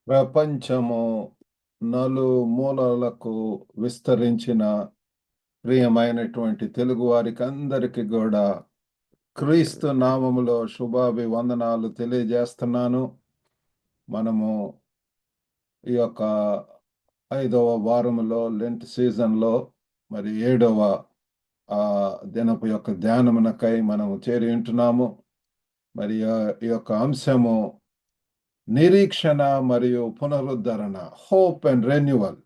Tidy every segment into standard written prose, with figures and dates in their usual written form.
ప్రపంచము నలుమూలలకు విస్తరించిన ప్రియమైనటువంటి తెలుగు వారికి అందరికీ కూడా క్రీస్తు నామములో శుభాభివందనాలు తెలియజేస్తున్నాను. మనము ఈ యొక్క 5వ వారములో లెంట్ సీజన్లో మరి 7వ దినపు యొక్క ధ్యానమునకై మనము చేరి ఉంటున్నాము. మరి ఈ యొక్క అంశము నిరీక్షణ మరియు పునరుద్ధరణ, హోప్ అండ్ రెన్యువల్.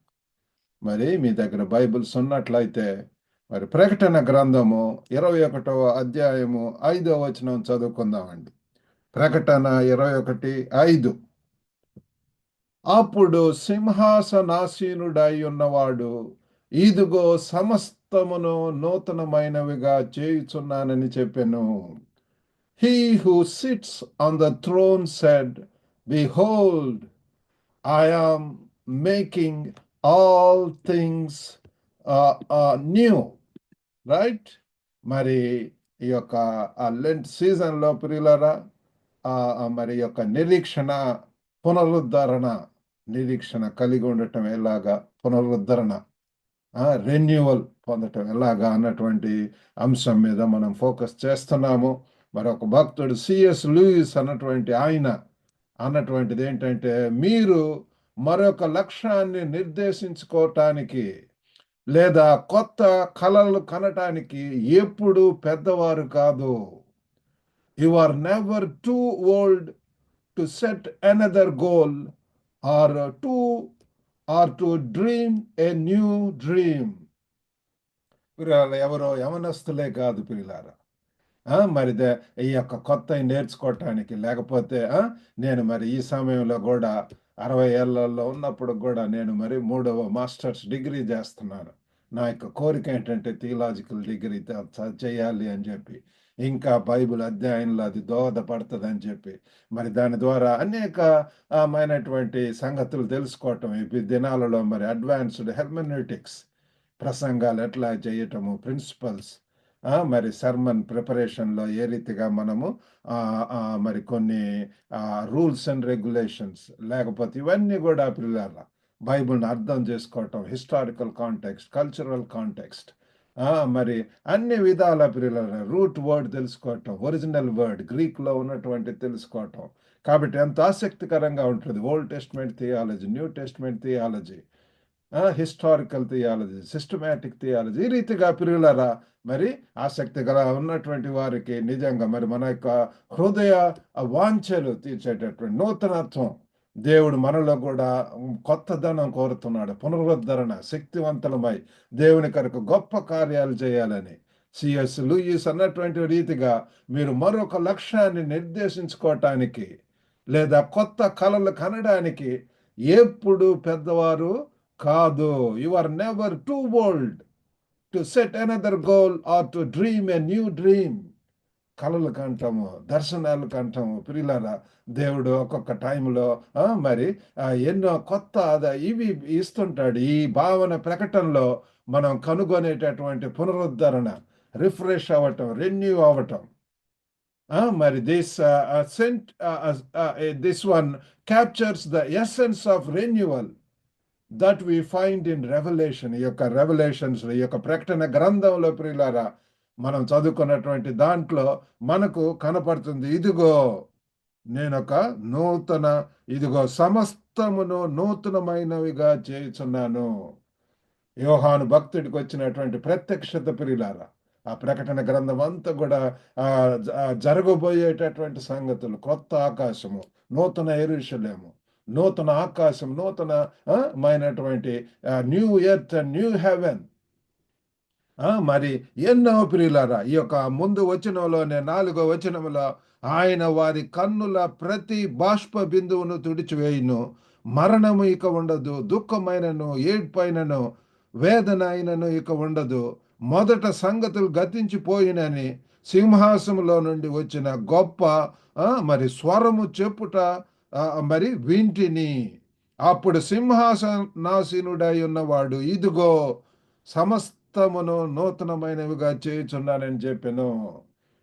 మరి మీ దగ్గర బైబిల్స్ ఉన్నట్లయితే మరి ప్రకటన గ్రంథము 21వ అధ్యాయము 5వ వచనం చదువుకుందామండి. ప్రకటన 21:5. అప్పుడు సింహాసనాసీనుడై ఉన్నవాడు, ఇదిగో సమస్తమును నూతనమైనవిగా చేయుచున్నానని చెప్పెను. He who sits on the throne said, Behold, I am making all things new. Right. మరి ఈ యొక్క లెంట్ సీజన్లో ప్రియులరా, మరి యొక్క నిరీక్షణ, పునరుద్ధరణ, నిరీక్షణ కలిగి ఉండటం ఎలాగా, పునరుద్ధరణ, రెన్యువల్ పొందటం ఎలాగా అన్నటువంటి అంశం మీద మనం ఫోకస్ చేస్తున్నాము. మరొక భక్తుడు సిఎస్ లూయిస్ అన్నటువంటిది ఏంటంటే, మీరు మరొక లక్ష్యాన్ని నిర్దేశించుకోవటానికి లేదా కొత్త కలలు కనటానికి ఎప్పుడు పెద్దవారు కాదు. You are never too old to set another goal or to dream a new dream. ఎవరో యవనస్తులే కాదు పిల్లారా, మరి ఈ యొక్క కొత్త నేర్చుకోవటానికి, లేకపోతే నేను మరి ఈ సమయంలో కూడా 60 ఏళ్లలో ఉన్నప్పుడు కూడా నేను మరి 3వ మాస్టర్స్ డిగ్రీ చేస్తున్నాను. నా యొక్క కోరిక ఏంటంటే థియలాజికల్ డిగ్రీ చేయాలి అని చెప్పి, ఇంకా బైబిల్ అధ్యయనంలో అది దోహదపడుతుంది అని చెప్పి, మరి దాని ద్వారా అనేకమైనటువంటి సంగతులు తెలుసుకోవటం. ఈ దినాలలో మరి అడ్వాన్స్డ్ హెర్మెనెటిక్స్, ప్రసంగాలు ఎట్లా చేయటము, ప్రిన్సిపల్స్, మరి సర్మన్ ప్రిపరేషన్లో ఏ రీతిగా మనము మరి కొన్ని రూల్స్ అండ్ రెగ్యులేషన్స్, లేకపోతే ఇవన్నీ కూడా పిల్లల బైబిల్ని అర్థం చేసుకోవటం, హిస్టారికల్ కాంటెక్స్ట్, కల్చరల్ కాంటెక్స్ట్, మరి అన్ని విధాల పిల్లల రూట్ వర్డ్ తెలుసుకోవటం, ఒరిజినల్ వర్డ్ గ్రీక్లో ఉన్నటువంటి తెలుసుకోవటం. కాబట్టి ఎంత ఆసక్తికరంగా ఉంటుంది. Old testament theology, new testament theology, historical theology, systematic theology, ఈ రీతిగా పిల్లలరా మరి ఆసక్తి గల ఉన్నటువంటి వారికి నిజంగా మరి మన యొక్క హృదయ వాంఛలు తీర్చేటటువంటి నూతనత్వం, దేవుడు మనలో కూడా కొత్తదనం కోరుతున్నాడు. పునరుద్ధరణ, శక్తివంతులమై దేవుని కొరకు గొప్ప కార్యాలు చేయాలని సిఎస్ లూయిస్ అన్నటువంటి రీతిగా మీరు మరొక లక్ష్యాన్ని నిర్దేశించుకోవటానికి లేదా కొత్త కళలు కనడానికి ఎప్పుడు పెద్దవారు కాదు. You are never too old to set another goal or to dream a new dream. కళలు కంటాము, దర్శనాలు కంటాము ప్రియులారా. దేవుడు ఒక్కొక్క టైంలో మరి ఎన్నో కొత్త ఇవి ఇస్తుంటాడు. ఈ భావన ప్రకటనలో మనం కనుగొనేటటువంటి పునరుద్ధరణ, రిఫ్రెష్ అవ్వటం, రెన్యూ అవ్వటం. మరి this one captures the essence of renewal that we find in revelation. ఈ యొక్క రెవల్యూషన్స్, ఈ యొక్క ప్రకటన గ్రంథంలో ప్రియులారా మనం చదువుకున్నటువంటి దాంట్లో మనకు కనపడుతుంది. ఇదిగో ఇదిగో సమస్తమును నూతనమైనవిగా చేయుచున్నాను. యోహాను భక్తుడికి వచ్చినటువంటి ప్రత్యక్షత ప్రియులారా, ఆ ప్రకటన గ్రంథం అంతా కూడా జరగబోయేటటువంటి సంగతులు, కొత్త ఆకాశము, నూతన యెరూషలేము, నూతన ఆకాశం, నూతనమైనటువంటి new earth and new heaven. మరి ఎన్నో ప్రియులారా, ఈ యొక్క ముందు వచనంలోనే 4వ వచనంలో ఆయన వారి కన్నుల ప్రతి బాష్ప బిందువును తుడిచివేయును, మరణము ఇక ఉండదు, దుఃఖమైనను ఏడ్పైనను వేదన అయినను ఇక ఉండదు, మొదట సంగతులు గతించిపోయినని సింహాసనంలో నుండి వచ్చిన గొప్ప మరి స్వరము చెప్పుట మరి వింటిని. అప్పుడు సింహాసనాసీనుడై ఉన్నవాడు, ఇదిగో సమస్తమును నూతనమైనవిగా చేయుచున్నానని చెప్పాను.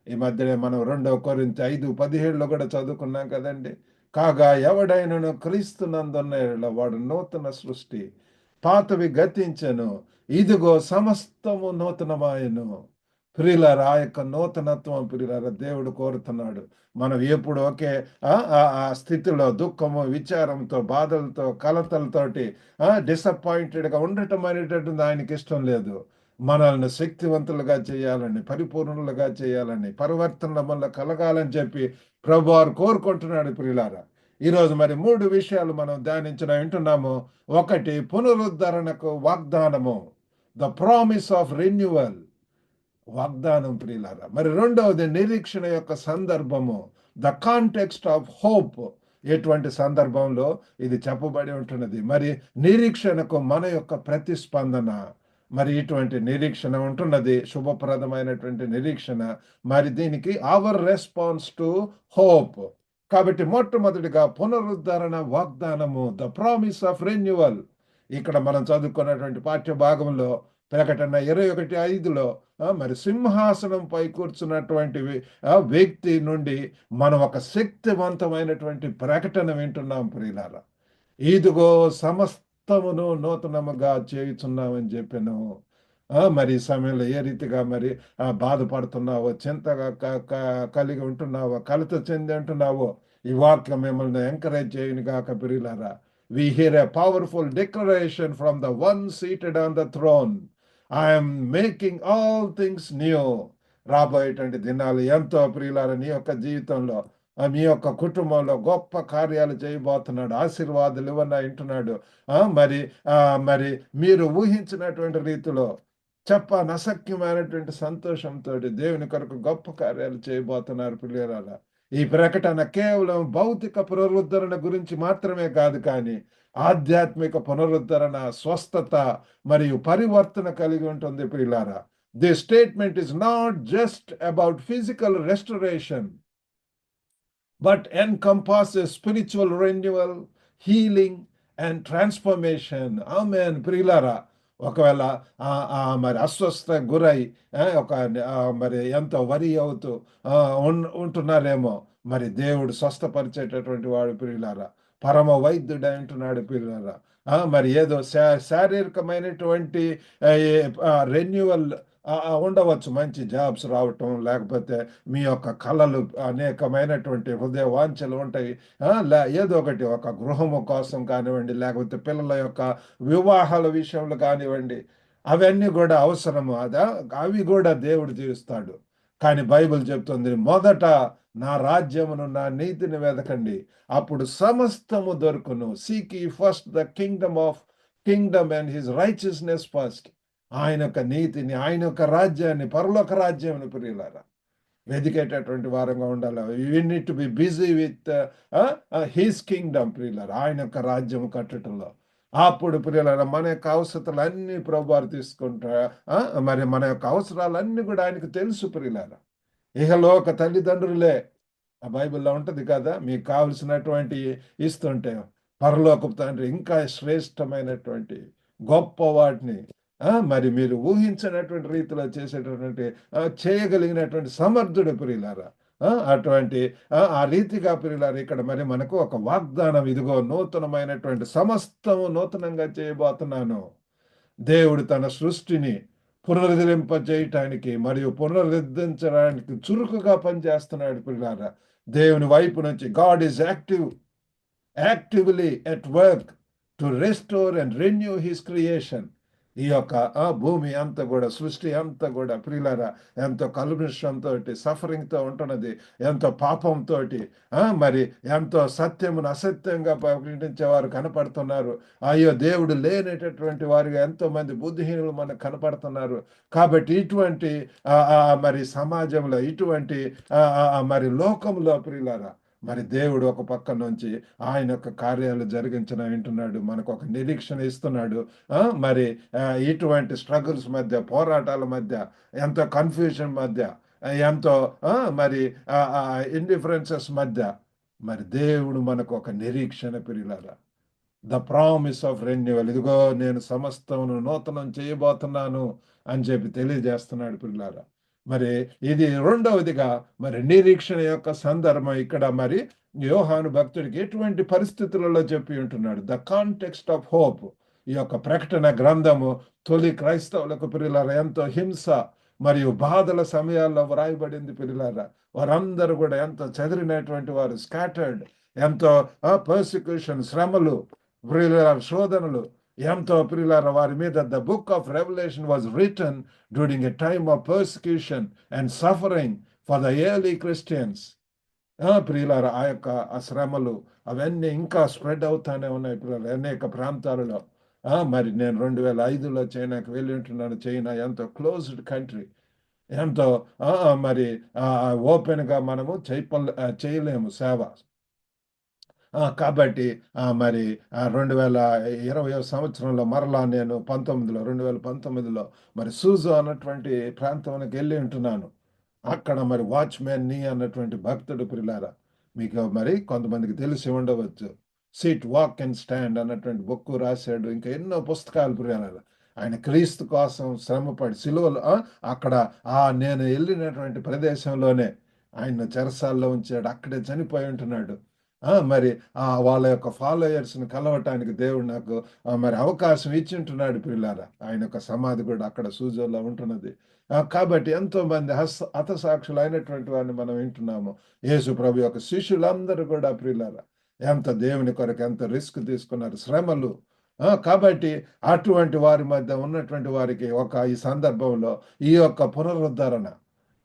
ఈ మధ్యనే మనం 2 కొరింథీ 5:17 కూడా చదువుకున్నాం కదండి. కాగా ఎవడైనను క్రీస్తునందున్న యెడల వాడు నూతన సృష్టి, పాతవి గతించెను, ఇదిగో సమస్తము నూతనమాయెను. ప్రియులారా, ఆ యొక్క నూతనత్వం ప్రియులారా దేవుడు కోరుతున్నాడు. మనం ఎప్పుడు ఒకే ఆ స్థితిలో దుఃఖము, విచారంతో, బాధలతో, కలతలతోటి డిసప్పాయింటెడ్‌గా ఉండటం అనేటటువంటిది ఆయనకి ఇష్టం లేదు. మనల్ని శక్తివంతులుగా చేయాలని, పరిపూర్ణులుగా చేయాలని, పరివర్తన మనలో కలగాలని చెప్పి ప్రభువారు కోరుకుంటున్నాడు ప్రియులారా. ఈరోజు మరి 3 విషయాలు మనం ధ్యానించడం వింటున్నాము. ఒకటి, పునరుద్ధరణకు వాగ్దానము. The promise of renewal. వాగ్దానం ప్రియులారా. మరి రెండవది, నిరీక్షణ యొక్క సందర్భము. The context of hope. ఎటువంటి సందర్భంలో ఇది చెప్పబడి ఉంటున్నది. మరి నిరీక్షణకు మన యొక్క ప్రతిస్పందన. మరి ఇటువంటి నిరీక్షణ ఉంటున్నది, శుభప్రదమైనటువంటి నిరీక్షణ. మరి దీనికి అవర్ రెస్పాన్స్ టు హోప్. కాబట్టి మొట్టమొదటిగా పునరుద్ధరణ వాగ్దానము, ద ప్రామిస్ ఆఫ్ రెన్యువల్. ఇక్కడ మనం చదువుకున్నటువంటి పాఠ్య భాగంలో ప్రకటన 21:5లో మరి సింహాసనంపై కూర్చున్నటువంటి వ్యక్తి నుండి మనం ఒక శక్తివంతమైనటువంటి ప్రకటన వింటున్నాం ప్రియులారా. ఇదిగో సమస్తమును నూతనముగా చేయుచున్నామని చెప్పాను. మరి ఈ సమయంలో ఏ రీతిగా మరి బాధపడుతున్నావో, చింతగా కలిగి ఉంటున్నావో, కలత చెంది ఉంటున్నావో, ఈ వాక్యం మిమ్మల్ని ఎంకరేజ్ చేయను గాక ప్రియులారా. We hear a powerful declaration from the one seated on the throne. I am making all things new. రాబోయేటువంటి దినాలు ఎంతో ప్రియులారా నీ యొక్క జీవితంలో, మీ యొక్క కుటుంబంలో గొప్ప కార్యాలు చేయబోతున్నాడు. ఆశీర్వాదాలు ఇవన్నీ వింటున్నాడు. మరి మరి మీరు ఊహించినటువంటి రీతిలో చెప్పనసక్యమైనటువంటి సంతోషంతో దేవుని కొరకు గొప్ప కార్యాలు చేయబోతున్నారు ప్రియులారా. ఈ ప్రకటన కేవలం భౌతిక పునరుద్ధరణ గురించి మాత్రమే కాదు, కానీ ఆధ్యాత్మిక పునరుద్ధరణ, స్వస్థత మరియు పరివర్తన కలిగి ఉంటుంది ప్రియులారా. This statement is not just about physical restoration, but encompasses spiritual renewal, healing and transformation. Amen. ప్రియులారా, ఒకవేళ మరి అస్వస్థ గురై ఒక మరి ఎంతో వరి అవుతూ ఉంటున్నారేమో, మరి దేవుడు స్వస్థపరిచేటటువంటి వాడు ప్రియులారా. పరమ వైద్యుడు అంటున్నాడు ప్రియులారా. మరి ఏదో శారీరకమైనటువంటి రెన్యువల్ ఉండవచ్చు, మంచి జాబ్స్ రావటం, లేకపోతే మీ యొక్క కళలు అనేకమైనటువంటి హృదయ వాంఛలు ఉంటాయి. ఏదో ఒకటి, ఒక గృహము కోసం కానివ్వండి, లేకపోతే పిల్లల యొక్క వివాహాల విషయంలో కానివ్వండి, అవన్నీ కూడా అవసరము. అవి కూడా దేవుడు తీరుస్తాడు. కానీ బైబిల్ చెప్తుంది, మొదట నా రాజ్యమును, నా నీతిని వెదకండి, అప్పుడు సమస్తము దొరుకును. Seek ye first the Kingdom and his righteousness first. ఆయన యొక్క నీతిని, ఆయన యొక్క రాజ్యాన్ని, పరలోక రాజ్యాన్ని ప్రియులారా వెదికేటటువంటి వారంగా ఉండాలి. We need to be busy with his kingdom ప్రియులారా, ఆయన యొక్క రాజ్యం కట్టడంలో. అప్పుడు ప్రియులారా మన యొక్క అవసరాలన్నీ ప్రభువారు తీసుకుంటా. మరి మన యొక్క అవసరాలన్నీ కూడా ఆయనకు తెలుసు ప్రియులారా. ఇహలోక తల్లిదండ్రులే, ఆ బైబిల్లో ఉంటది కదా, మీకు కావలసినటువంటి ఇస్తుంటే పరలోకపు తండ్రి ఇంకా శ్రేష్టమైనటువంటి గొప్ప వాటిని మరి మీరు ఊహించినటువంటి రీతిలో చేసేటటువంటి చేయగలిగినటువంటి సమర్థుడు ప్రియులారా. అటువంటి ఆ రీతిగా ప్రియులారా ఇక్కడ మరి మనకు ఒక వాగ్దానం, ఇదిగో నూతనమైనటువంటి సమస్తము నూతనంగా చేయబోతున్నాను. దేవుడు తన సృష్టిని పునరుద్ధరింపజేయటానికి మరియు పునరుద్ధరించడానికి చురుకుగా పనిచేస్తున్నాడు ప్రియులారా. దేవుని వైపు నుంచి God is actively at work to restore and renew his creation. ఈ యొక్క భూమి అంతా కూడా, సృష్టి అంతా కూడా ప్రియులారా ఎంతో కల్మషంతో, సఫరింగ్తో ఉంటున్నది, ఎంతో పాపంతో, మరి ఎంతో సత్యమును అసత్యంగా ప్రకటించేవారు కనపడుతున్నారు. అయ్యో దేవుడు లేనేటటువంటి వారిగా ఎంతో మంది బుద్ధిహీనులు మనకు కనపడుతున్నారు. కాబట్టి ఇటువంటి మరి సమాజంలో, ఇటువంటి మరి లోకంలో ప్రియులారా మరి దేవుడు ఒక పక్క నుంచి ఆయన యొక్క కార్యాలు జరిగించిన వింటున్నాడు, మనకు ఒక నిరీక్షణ ఇస్తున్నాడు. మరి ఇటువంటి స్ట్రగుల్స్ మధ్య, పోరాటాల మధ్య, ఎంతో కన్ఫ్యూజన్ మధ్య, ఎంతో మరి ఇండిఫరెన్సెస్ మధ్య మరి దేవుడు మనకు ఒక నిరీక్షణ ప్రియులారా. The promise of renewal. ఇదిగో నేను సమస్తమును నూతనం చేయబోతున్నాను అని చెప్పి తెలియజేస్తున్నాడు ప్రియులారా. మరి ఇది రెండవదిగా మరి నిరీక్షణ యొక్క సందర్భం ఇక్కడ మరి యోహాను భక్తుడికి ఎటువంటి పరిస్థితులలో చెప్పి ఉంటున్నాడు. The context of hope. ఈ యొక్క ప్రకటన గ్రంథము తొలి క్రైస్తవులకు ప్రియులారా ఎంతో హింస మరియు బాధల సమయాల్లో వ్రాయబడింది ప్రియులారా. వారందరూ కూడా ఎంతో చెదిరినటువంటి వారు, స్కాటర్డ్, ఎంతో పర్సిక్యూషన్, శ్రమలు, ప్రియులారా శోధనలు, ఎంతో ప్రియులారా వారి మీద. The book of revelation was written during a time of persecution and suffering for the early Christians. ప్రియులారా ఆ యొక్క ఆ శ్రమలు అవన్నీ ఇంకా స్ప్రెడ్ అవుతానే ఉన్నాయి ప్రియులారా అనేక ప్రాంతాలలో. మరి నేను 2005లో చైనాకి వెళ్ళి ఉంటున్నాను. చైనా ఎంతో క్లోజ్డ్ కంట్రీ, ఎంతో మరి ఓపెన్గా మనము చేయలేము సేవ. కాబట్టి మరి 2020 సంవత్సరంలో మరలా నేను 2019లో మరి సూజో అన్నటువంటి ప్రాంతానికి వెళ్ళి ఉంటున్నాను. అక్కడ మరి వాచ్మెన్ నీ అన్నటువంటి భక్తుడు ప్రియులారా, మీకు మరి కొంతమందికి తెలిసి ఉండవచ్చు. సిట్, వాక్ అండ్ స్టాండ్ అన్నటువంటి బుక్ రాశాడు. ఇంకా ఎన్నో పుస్తకాలు ప్రియులారా. ఆయన క్రీస్తు కోసం శ్రమపడి సిలువలో అక్కడ నేను వెళ్ళినటువంటి ప్రదేశంలోనే ఆయన చెరసాల్లో ఉంచాడు. అక్కడే చనిపోయి ఉంటున్నాడు. మరి వాళ్ళ యొక్క ఫాలోయర్స్ని కలవటానికి దేవుడు నాకు మరి అవకాశం ఇచ్చి ఉంటున్నాడు ప్రియులారా. ఆయన యొక్క సమాధి కూడా అక్కడ సూజోలో ఉంటున్నది. కాబట్టి ఎంతో మంది హతసాక్షులు అయినటువంటి వారిని మనం వింటున్నాము. యేసు ప్రభు యొక్క శిష్యులందరూ కూడా ప్రియులారా ఎంత దేవుని కొరకు ఎంత రిస్క్ తీసుకున్నారు, శ్రమలు. కాబట్టి అటువంటి వారి మధ్య ఉన్నటువంటి వారికి ఈ సందర్భంలో ఈ యొక్క పునరుద్ధరణ,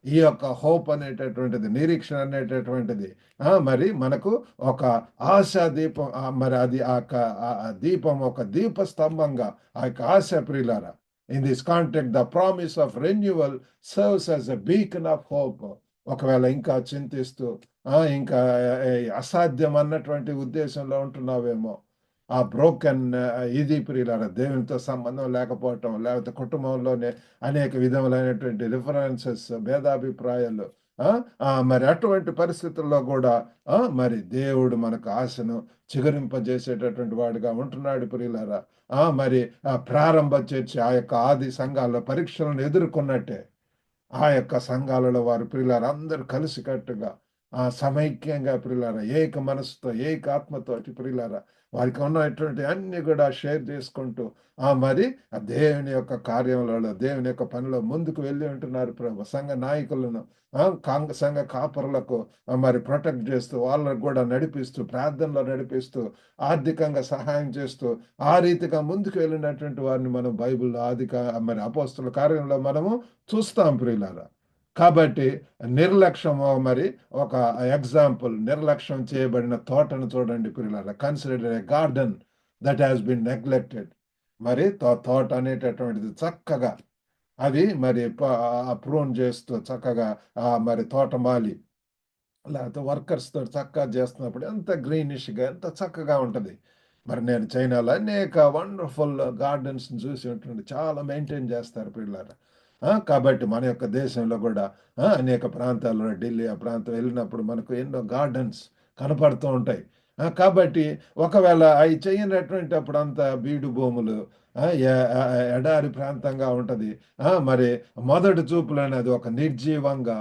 ఈ యొక్క హోప్ అనేటటువంటిది, నిరీక్షణ అనేటటువంటిది మరి మనకు ఒక ఆశా దీపం. మరి అది ఆ దీపం ఒక దీప స్తంభంగా ఆ యొక్క ఆశ ప్రియులారా. In this context the promise of renewal serves as a beacon of hope. ఒకవేళ ఇంకా చింతిస్తూ ఇంకా అసాధ్యం అన్నటువంటి ఉద్దేశంలో ఉంటున్నావేమో, ఆ బ్రోకెన్ ఇది ప్రియులారా, దేవునితో సంబంధం లేకపోవటం, లేకపోతే కుటుంబంలోనే అనేక విధములైనటువంటి రిఫరెన్సెస్, భేదాభిప్రాయాలు, మరి అటువంటి పరిస్థితుల్లో కూడా మరి దేవుడు మనకు ఆశను చిగురింపజేసేటటువంటి వాడుగా ఉంటున్నాడు ప్రియులారా. మరి ప్రారంభ చర్చి ఆ యొక్క ఆది సంఘాల్లో పరీక్షలను ఎదుర్కొన్నట్టే ఆ యొక్క సంఘాలలో వారు ప్రియులారా అందరూ కలిసికట్టుగా సమైక్యంగా ప్రియులారా ఏక మనసుతో ఏక ఆత్మతో ప్రియులారా వారికి ఉన్నటువంటి అన్ని కూడా షేర్ చేసుకుంటూ మరి ఆ దేవుని యొక్క కార్యంలో, దేవుని యొక్క పనిలో ముందుకు వెళ్ళి ఉంటున్నారు ప్రభు. సంఘ నాయకులను, సంఘ కాపరులకు మరి ప్రొటెక్ట్ చేస్తూ, వాళ్ళకు కూడా నడిపిస్తూ, ప్రార్థనలో నడిపిస్తూ, ఆర్థికంగా సహాయం చేస్తూ ఆ రీతిగా ముందుకు వెళ్ళినటువంటి వారిని మనం బైబిల్లో మరి అపోస్తుల కార్యంలో మనము చూస్తాం ప్రియులారా. కాబట్టి నిర్లక్ష్యము మరి ఒక ఎగ్జాంపుల్, నిర్లక్ష్యం చేయబడిన తోటను చూడండి ప్రియులారా. Consider a garden that has been neglected. మరి తోట అనేటటువంటిది చక్కగా అది మరి ప్రూన్ చేస్తూ చక్కగా మరి తోటమాలి లేకపోతే వర్కర్స్తో చక్కగా చేస్తున్నప్పుడు ఎంత గ్రీనిష్గా ఎంత చక్కగా ఉంటుంది. మరి నేను చైనాలో అనేక వండర్ఫుల్ గార్డెన్స్ చూసి ఉంటుంది. చాలా మెయింటైన్ చేస్తారు పిల్లలు. కాబట్టి మన యొక్క దేశంలో కూడా అనేక ప్రాంతాల్లో, ఢిల్లీ ఆ ప్రాంతం వెళ్ళినప్పుడు మనకు ఎన్నో గార్డెన్స్ కనపడుతూ ఉంటాయి. కాబట్టి ఒకవేళ అవి చేయనటువంటి అప్పుడు అంతా బీడు భూములు, ఎడారి ప్రాంతంగా ఉంటుంది. మరి మొదటి చూపులోనే అది ఒక నిర్జీవంగా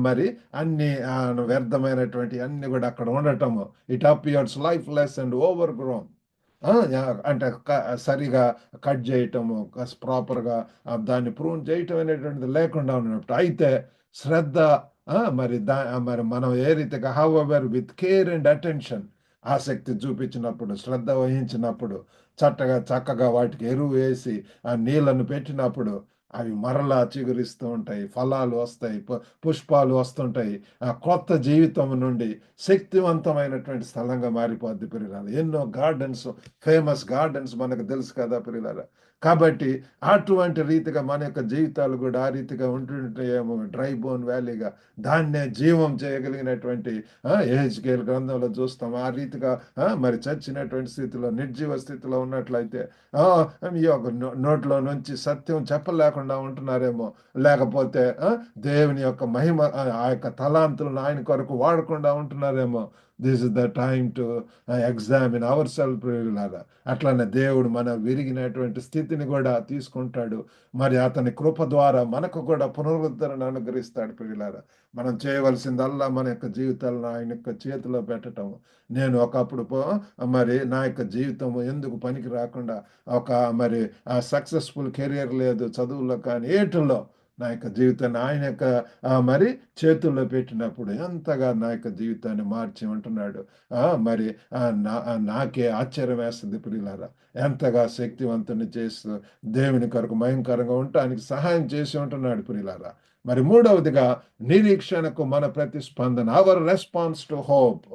మరి అన్ని వ్యర్థమైనటువంటి అన్ని కూడా అక్కడ ఉండటము. It appears lifeless and over grown. అంటే సరిగా కట్ చేయటము, ప్రాపర్గా దాన్ని ప్రూన్ చేయటం అనేటువంటిది లేకుండా ఉన్నప్పుడు. అయితే శ్రద్ధ మరి మరి మనం ఏ రీతిగా however with care and attention ఆసక్తి చూపించినప్పుడు, శ్రద్ధ వహించినప్పుడు, చక్కగా వాటికి ఎరువు వేసి ఆ నీళ్లను పెట్టినప్పుడు అవి మరలా చిగురిస్తూ ఉంటాయి, ఫలాలు వస్తాయి, పుష్పాలు వస్తుంటాయి. ఆ కొత్త జీవితం నుండి శక్తివంతమైనటువంటి స్థలంగా మారిపోద్ది ప్రియులారా. ఎన్నో గార్డెన్స్, ఫేమస్ గార్డెన్స్ మనకు తెలుసు కదా ప్రియులారా. కాబట్టి అటువంటి రీతిగా మన యొక్క జీవితాలు కూడా ఆ రీతిగా ఉంటుంటాయేమో. డ్రై బోన్ వ్యాలీగా దాన్నే జీవం చేయగలిగినటువంటి యెహెజ్కేలు గ్రంథంలో చూస్తాం. ఆ రీతిగా మరి చచ్చినటువంటి స్థితిలో, నిర్జీవ స్థితిలో ఉన్నట్లయితే ఈ యొక్క నోట్లో నుంచి సత్యం చెప్పలేకుండా ఉంటున్నారేమో. లేకపోతే దేవుని యొక్క మహిమ, ఆ యొక్క తలాంతులను ఆయన కొరకు వాడకుండా ఉంటున్నారేమో. This is the time to examine our self లాగా. అట్లానే దేవుడు మన విరిగినటువంటి స్థితిని కూడా తీసుకుంటాడు. మరి అతని కృప ద్వారా మనకు కూడా పునరుద్ధరణ అనుగ్రహిస్తాడు ప్రియులారా. మనం చేయవలసిందల్లా మన యొక్క జీవితాలను ఆయన యొక్క చేతిలో పెట్టటం. నేను ఒకప్పుడు మరి నా యొక్క జీవితం ఎందుకు పనికి రాకుండా ఒక మరి ఆ సక్సెస్ఫుల్ కెరియర్ లేదు, చదువుల్లో కానీ ఏటుల్లో నా యొక్క జీవితాన్ని ఆయన యొక్క మరి చేతుల్లో పెట్టినప్పుడు ఎంతగా నా యొక్క జీవితాన్ని మార్చి ఉంటున్నాడు. మరి నాకే ఆశ్చర్యం వేస్తుంది ప్రియులారా. ఎంతగా శక్తివంతుని చేస్తూ దేవుని కొరకు భయంకరంగా ఉండటానికి సహాయం చేసి ఉంటున్నాడు ప్రియులారా. మరి మూడవదిగా నిరీక్షణకు మన ప్రతిస్పందన, అవర్ రెస్పాన్స్ టు హోప్.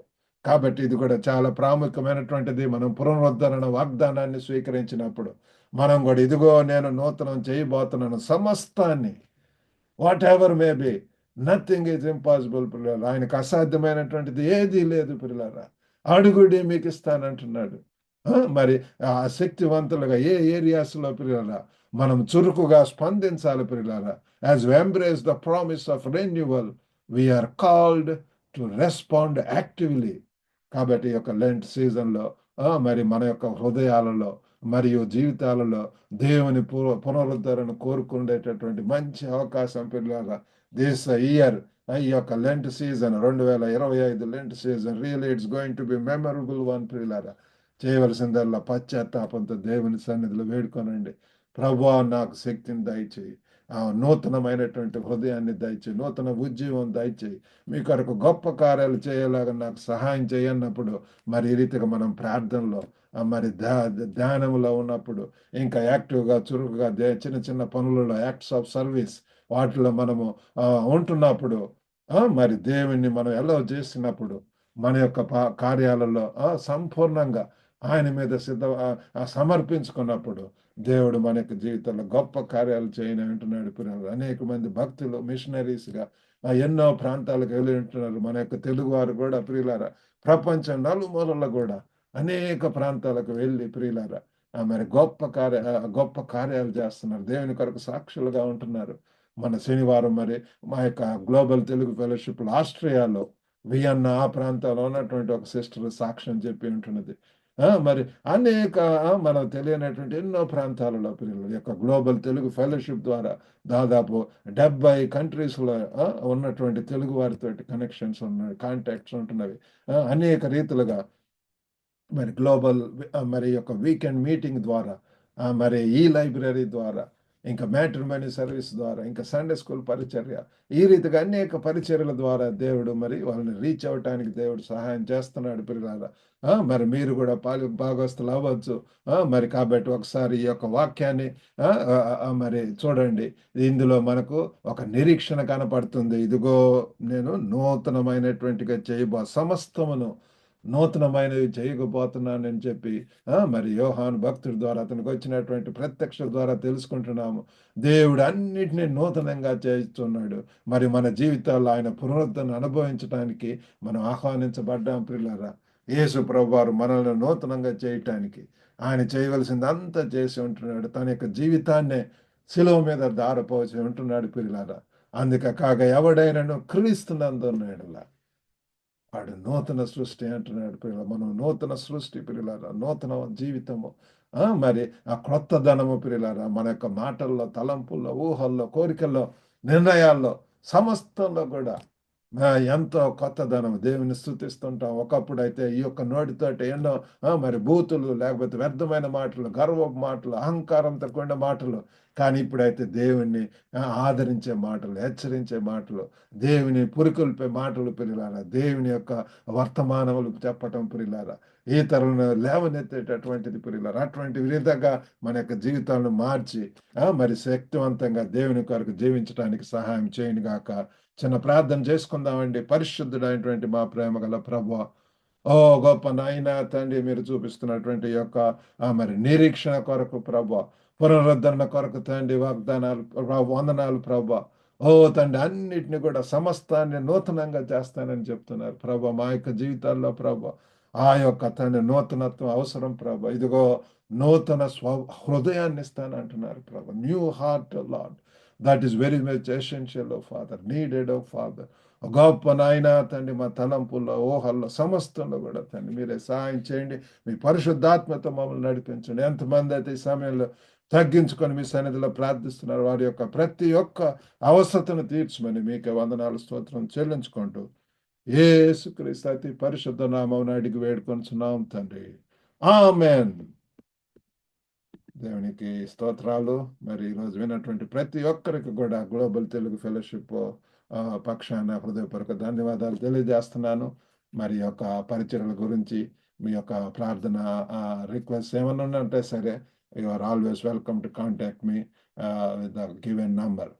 కాబట్టి ఇది కూడా చాలా ప్రాముఖ్యమైనటువంటిది. మనం పునరుద్ధరణ వాగ్దానాన్ని స్వీకరించినప్పుడు మనం కూడా ఇదిగో నేను నూతనం చేయబోతున్నాను సమస్తాన్ని, what ever may be, nothing is impossible పిల్లలు. ఆయనకు అసాధ్యమైనటువంటిది ఏదీ లేదు పిల్లరా. అడుగుడి మీకు ఇస్తానంటున్నాడు. మరి ఆ శక్తివంతులుగా ఏ ఏరియాస్లో పిల్లరా మనం చురుకుగా స్పందించాలి పిల్లరా. As we embrace the promise of renewal, we're called to respond actively. కాబట్టి ఈ యొక్క లెంట్ సీజన్లో మరి మన యొక్క హృదయాలలో మరియు జీవితాలలో దేవుని పునరుద్ధరణ కోరుకునేటటువంటి మంచి అవకాశం పిల్లగా దిస్ ఇయర్, ఈ యొక్క Lent season 2025 Lent season really it's going to be memorable one పిల్లగా. చేయవలసిందల్లా పశ్చాత్తాపంతో దేవుని సన్నిధిలో వేడుకోనండి. ప్రభువా నాకు శక్తిని దయచేయి, నూతనమైనటువంటి హృదయాన్ని దయచేయి, నూతన ఉద్యోగం దయచేయి, మీ కొరకు గొప్ప కార్యాలు చేయలాగా నాకు సహాయం చేయన్నప్పుడు మరి ఈ రీతిగా మనం ప్రార్థనలో మరి ధ్యానంలో ఉన్నప్పుడు ఇంకా యాక్టివ్గా చురుకుగా చిన్న చిన్న పనులలో యాక్ట్స్ ఆఫ్ సర్వీస్ వాటిలో మనము ఉంటున్నప్పుడు మరి దేవుణ్ణి మనం ఎలా చేసినప్పుడు మన యొక్క కార్యాలలో సంపూర్ణంగా ఆయన మీద సమర్పించుకున్నప్పుడు దేవుడు మన యొక్క జీవితంలో గొప్ప కార్యాలు చేయని అంటున్నాడు పిల్లలు. అనేక మంది భక్తులు మిషనరీస్గా ఎన్నో ప్రాంతాలకు వెళ్ళి ఉంటున్నారు. మన యొక్క తెలుగు వారు కూడా ప్రియులారా ప్రపంచం నలుమూలల్లో కూడా అనేక ప్రాంతాలకు వెళ్ళి ప్రియులారా మరి గొప్ప కార్యాలు చేస్తున్నారు. దేవుని కొరకు సాక్షులుగా ఉంటున్నారు. మన శనివారం మరి మా యొక్క గ్లోబల్ తెలుగు ఫెలోషిప్లో ఆస్ట్రియాలో వియన్నా ఆ ప్రాంతంలో ఉన్నటువంటి ఒక సిస్టర్ సాక్ష్యం చెప్పి ఉంటున్నది. మరి అనేక మనకు తెలియనటువంటి ఎన్నో ప్రాంతాలలో పిల్లలు యొక్క గ్లోబల్ తెలుగు ఫెలోషిప్ ద్వారా దాదాపు 70 కంట్రీస్లో ఉన్నటువంటి తెలుగు వారితో కనెక్షన్స్ ఉన్నాయి, కాంటాక్ట్స్ ఉంటున్నవి. అనేక రీతులుగా మరి గ్లోబల్ మరి యొక్క వీకెండ్ మీటింగ్ ద్వారా మరి ఈ లైబ్రరీ ద్వారా ఇంకా మ్యాట్రిమనీ సర్వీస్ ద్వారా ఇంకా సండే స్కూల్ పరిచర్య, ఈ రీతిగా అనేక పరిచర్యల ద్వారా దేవుడు మరి వాళ్ళని రీచ్ అవ్వటానికి దేవుడు సహాయం చేస్తున్నాడు పిల్లలారా. మరి మీరు కూడా భాగస్తులు అవ్వచ్చు. మరి కాబట్టి ఒకసారి ఈ యొక్క వాక్యాన్ని మరి చూడండి. ఇందులో మనకు ఒక నిరీక్షణ కనపడుతుంది. ఇదిగో నేను నూతనమైనటువంటిగా సమస్తమును నూతనమైనవి చేయకపోతున్నానని చెప్పి మరి యోహాను భక్తుడి ద్వారా అతనికి వచ్చినటువంటి ప్రత్యక్ష ద్వారా తెలుసుకుంటున్నాము. దేవుడు అన్నిటినీ నూతనంగా చేస్తున్నాడు. మరి మన జీవితాల్లో ఆయన పునరుద్ధరణ అనుభవించడానికి మనం ఆహ్వానించబడ్డాం ప్రియులారా. యేసు ప్రభువారు మనల్ని నూతనంగా చేయటానికి ఆయన చేయవలసింది అంతా చేసి ఉంటున్నాడు. తన యొక్క జీవితాన్నే శిలువ మీద దారపోసి ఉంటున్నాడు ప్రియులారా. అందుకే కాక ఎవడైనాను క్రీస్తునందున్నాడులా వాడు నూతన సృష్టి అంటున్నాడు పిల్లల. మనం నూతన సృష్టి పిల్లలారా, నూతన జీవితము మరి ఆ క్రొత్త ధనము పిల్లలారా. మన యొక్క మాటల్లో, తలంపుల్లో, ఊహల్లో, కోరికల్లో, నిర్ణయాల్లో, సమస్తంలో కూడా ఎంతో కొత్త ధనం దేవుని స్తుతిస్తుంటాం. ఒకప్పుడు అయితే ఈ యొక్క నోటితోటి ఎన్నో మరి బూతులు, లేకపోతే వ్యర్థమైన మాటలు, గర్వపు మాటలు, అహంకారంతో కూడిన మాటలు. కానీ ఇప్పుడైతే దేవుణ్ణి ఆదరించే మాటలు, హెచ్చరించే మాటలు, దేవుని పురికొల్పే మాటలు పిల్లారా, దేవుని యొక్క వర్తమానములు చెప్పటం పిల్లారా, ఇతరులను లేవనెత్తేటటువంటిది పిల్లారా. అటువంటి విధంగా మన యొక్క జీవితాలను మార్చి మరి శక్తివంతంగా దేవుని కొరకు జీవించడానికి సహాయం చేయను గాక. చిన్న ప్రార్థన చేసుకుందామండి. పరిశుద్ధుడైనటువంటి మా ప్రేమ గల ప్రభువా, ఓ గొప్ప నాయన తండ్రి, మీరు చూపిస్తున్నటువంటి యొక్క మరి నిరీక్షణ కొరకు ప్రభువా, పునరుద్ధరణ కొరకు తండ్రి వాగ్దానాలు వందనాలు ప్రభువా. ఓ తండ్రి, అన్నిటిని కూడా సమస్తాన్ని నూతనంగా చేస్తానని చెప్తున్నారు ప్రభా. మా యొక్క జీవితాల్లో ప్రభా ఆ యొక్క తండ్రి నూతనత్వం అవసరం ప్రభా. ఇదిగో నూతన హృదయాన్ని ఇస్తానంటున్నారు ప్రభా. New heart lord, that is very much essential, oh Father, needed, oh Father. గొప్ప నాయన తండ్రి, మా తలంపుల్లో, ఊహల్లో, సమస్తంలో కూడా తండ్రి మీరే సహాయం చేయండి. మీ పరిశుద్ధాత్మతో మమ్మల్ని నడిపించండి. ఎంతమంది అయితే ఈ సమయంలో తగ్గించుకొని మీ సన్నిధిలో ప్రార్థిస్తున్నారు, వారి యొక్క ప్రతి ఒక్క అవసరతను తీర్చమని మీకే వందనాలు, స్తోత్రం చెల్లించుకుంటూ యేసుక్రీస్తు అతి పరిశుద్ధ నామమున అడిగి వేడుకొనుచున్నాం తండ్రి. ఆమేన్. దేవునికి స్తోత్రాలు. మరి ఈరోజు విన్నటువంటి ప్రతి ఒక్కరికి కూడా గ్లోబల్ తెలుగు ఫెలోషిప్ పక్షాన హృదయపూర్వక ధన్యవాదాలు తెలియజేస్తున్నాను. మరి ఈ యొక్క పరిచర్యల గురించి మీ యొక్క ప్రార్థన రిక్వెస్ట్ ఏమన్నా ఉంటే సరే, you are always welcome to contact me with the given number.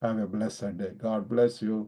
Have a blessed day. God bless you.